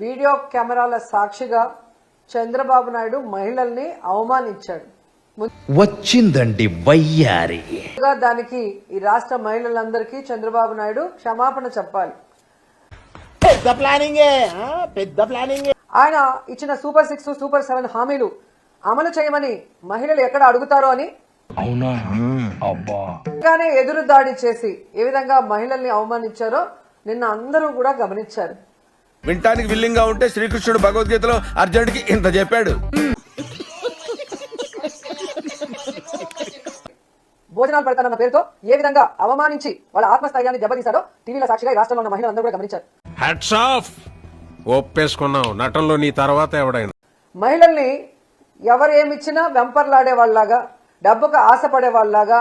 Video కెమెరాల సాక్షిగా చంద్రబాబు నాయుడు మహిళల్ని అవమానించాడు. వచ్చిందండి వయ్యారి. దానికి ఈ రాష్ట్ర మహిళలందరికీ చంద్రబాబు నాయుడు క్షమాపణ చెప్పాలి. పెద్ద ప్లానింగ్. ఆయన ఇచ్చిన సూపర్ 6, సూపర్ 7 హామీలు అమలు చేయమని మహిళలు ఎక్కడ అడుగుతారో అని ఎదురు దాడి చేసి ఏ విధంగా మహిళల్ని అవమానించారో నిన్న అందరూ కూడా గమనించారు. వింటానికి విల్లింగ్ గా ఉంటే శ్రీకృష్ణుడు భగవద్గీతలో అర్జునుడికి ఇంత చెప్పాడు. భోజనాలు పెడతానన్న పేరుతో ఏ విధంగా అవమానించి వాళ్ళ ఆత్మస్థైర్యాన్ని దెబ్బతీశారో టీవీల సాక్షిగా ఈ రాష్ట్రంలో ఉన్న మహిళలందరూ కూడా గమనించారు. Hats off. ఒప్పేసుకున్నావు, నటనలో నీ తర్వాత ఎవడైనా. మహిళల్ని ఎవరు ఏమిచ్చినా వెంపర్లాడే వాళ్ళలాగా, డబ్బుకు ఆశపడే వాళ్ళలాగా,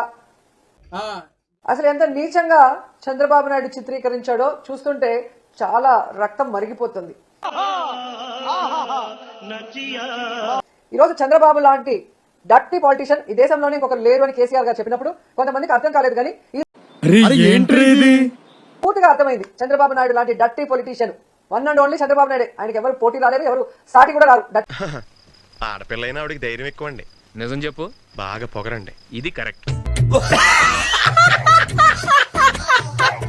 అసలు ఎంత నీచంగా చంద్రబాబు నాయుడు చిత్రీకరించాడో చూస్తుంటే చాలా రక్తం మరిగిపోతుంది. ఈరోజు చంద్రబాబు లాంటి డర్టీ పాలిటిషియన్ ఈ దేశంలోనే ఇంకొకరు లేరు అని కేసీఆర్ గారు చెప్పినప్పుడు కొంతమందికి అర్థం కాలేదు, కానీ పూర్తిగా అర్థమైంది. చంద్రబాబు నాయుడు లాంటి dirty politician one and only Chandrababu Naidu. ఆయనకి ఎవరు పోటీ రాలేరు, ఎవరు సాటి కూడా రారు. ఆడపిల్లైనా ఆవిడికి ధైర్యం ఎక్కువ అండి. నిజం చెప్పు. బాగా పొగరండి. ఇది కరెక్ట్.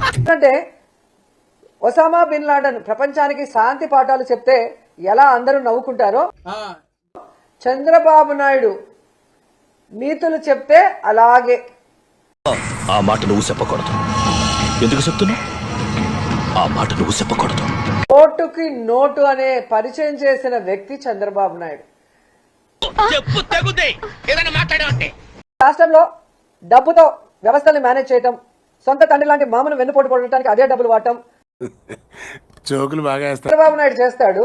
ఎందుకంటే ఒసామా బిన్ లాడెన్ ప్రపంచానికి శాంతి పాఠాలు చెప్తే ఎలా అందరూ నవ్వుకుంటారో, చంద్రబాబు నాయుడు నీతులు చెప్తే అలాగే. ఆ మాట నువ్వు చెప్పకూడదు. ఎందుకు చెప్తున్నా? ఆ మాట నువ్వు చెప్పకూడదు. ఓటుకి నోటు అనే పరిచయం చేసిన వ్యక్తి చంద్రబాబు నాయుడు. రాష్ట్రంలో డబ్బుతో వ్యవస్థల్ని మేనేజ్ చేయటం, సొంత తండ్రి లాంటి మామను వెన్నుపోటు పొడటానికి అదే డబ్బులు వాడటం జోకులు బాగా చంద్రబాబు నాయుడు చేస్తాడు.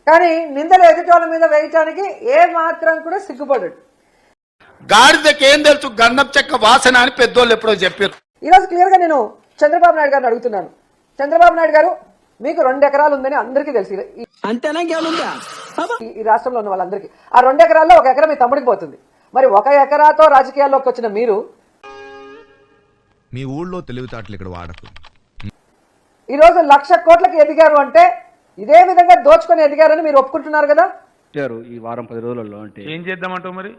కానీ నిందలు ఎదుటి వాళ్ళ మీద వేయటానికి ఏ మాత్రం కూడా సిగ్గుపడ్డాడు. గాడిదకేం తెలుసు గంధం చెక్క వాసన అని పెద్దోళ్ళు ఎప్పుడో చెప్పారు. ఈరోజు క్లియర్ గా నేను చంద్రబాబు నాయుడు గారిని అడుగుతున్నాను. చంద్రబాబు నాయుడు గారు, మీకు 2 ఎకరాలు ఉందని అందరికీ తెలుసు ఈ రాష్ట్రంలో ఉన్న వాళ్ళందరికీ. ఆ 2 ఎకరాల్లో 1 ఎకరా మీ తమ్ముడికి పోతుంది. మరి 1 ఎకరాతో రాజకీయాల్లోకి వచ్చిన మీరు మీ ఊళ్ళో తెలివితేటలు ఇక్కడ వాడకు. ఈరోజు 1,00,000 కోట్లకి ఎదిగారు అంటే ఇదే విధంగా దోచుకొని ఎదిగారని మీరు ఒప్పుకుంటున్నారు కదా. ఈ వారం 10 రోజులలో అంటే ఏం చేద్దామంటావు మరి?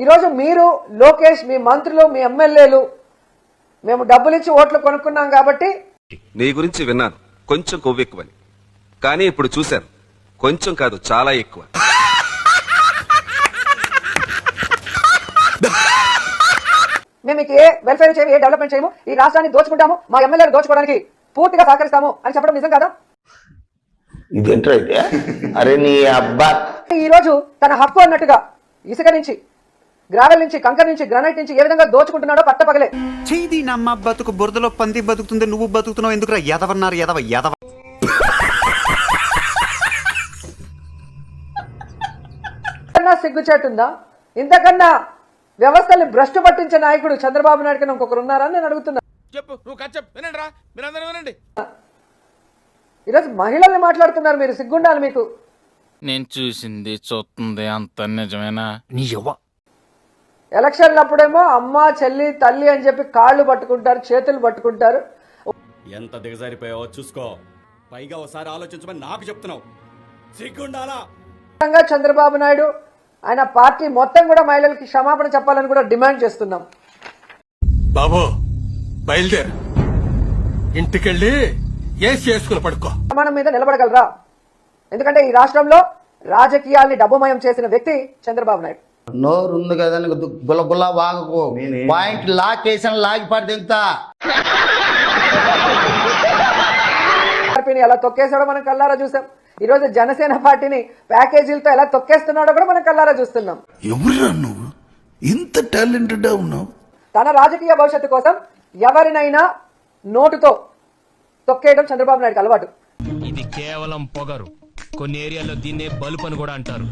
ఈరోజు మీరు, లోకేష్, మీ మంత్రులు, మీ ఎమ్మెల్యేలు మేము డబ్బులిచ్చి ఓట్లు కొనుక్కున్నాం కాబట్టి. నీ గురించి విన్నాను, కొంచెం కొవ్వు ఎక్కువని. కానీ ఇప్పుడు చూశాను, కొంచెం కాదు చాలా ఎక్కువ. మేము మీకు ఏ వెల్ఫేర్ చేయము, ఏ డెవలప్మెంట్ చేయము, ఈ రాష్ట్రాన్ని దోచుకుంటాము, మా ఎమ్మెల్యేలు దోచుకోవడానికి పూర్తిగా సహకరిస్తాము అని చెప్పడం నిజం కదా? అరే నీ అబ్బా. ఈ రోజు తన హక్కు అన్నట్టుగా ఇసుక నుంచి, గ్రావెల్ నుంచి, కంకర్ నుంచి, గ్రానైట్ నుంచి ఏ విధంగా దోచుకుంటున్నాడో పట్టపగలే. చేది నమ్మ బతుకు బురదలో పంది బతుకుతుంది, నువ్వు బతుకుతున్నావు ఎందుకురా? ఎదవన్నారు ఎదవ. సిగ్గుచేటుందా? ఇంతకన్నా వ్యవస్థల్ని భ్రష్టు పట్టించే నాయకుడు చంద్రబాబు నాయుడు కన్నా ఇంకొకరు ఉన్నారా అని నేను అడుగుతున్నా. చెప్పు, నువ్వు కచ్చప్ వినండి రా, మీరందరూ వినండి. ఈరోజు మహిళల్ని మాట్లాడుతున్నారు మీరు, సిగ్గుండాలి మీకు. నేను చూసింది చూస్తుంది అంత నిజమేనా? నీ యవ్వ. ఎలక్షన్లప్పుడేమో అమ్మ, చెల్లి, తల్లి అని చెప్పి కాళ్ళు పట్టుకుంటారు, చేతులు పట్టుకుంటారు. ఎంత దిగజారిపోయావో చూసుకో. పైగా ఒకసారి ఆలోచించమని నాకు చెప్తున్నావు. సిగ్గుండాలా? చంద్రబాబు నాయుడు, ఆయన పార్టీ మొత్తం కూడా మహిళలకి క్షమాపణ చెప్పాలని కూడా డిమాండ్ చేస్తున్నాం. బాబు బయలుదేరు, ఇంటికెళ్ళి ఏసి చేసుకుని పడుకో. ప్రమాణం మీద నిలబడగలరా? ఎందుకంటే ఈ రాష్ట్రంలో రాజకీయాల్ని డబ్బుమయం చేసిన వ్యక్తి చంద్రబాబు నాయుడు. నోరు ఉంది కదా గుల్ల వాగకు. పాయింట్ లాకేసిన లాగి పడి దిగుతా. ఎలా తొక్కేసాడో మనం కల్లారా చూసాం. ఈ రోజు జనసేన పార్టీని ప్యాకేజీలతో ఎలా తొక్కేస్తున్నాడో కూడా మనం కల్లారా చూస్తున్నాం. ఎవరురా నువ్వు? ఇంత టాలెంటెడ్ ఉన్నావు. తన రాజకీయ భవిష్యత్తు కోసం ఎవరినైనా నోటుతో తొక్కేయడం చంద్రబాబు నాయుడుకి అలవాటు. ఇది కేవలం పొగరు. కొన్ని ఏరియాలో దీన్నే బలుపు అని కూడా అంటారు.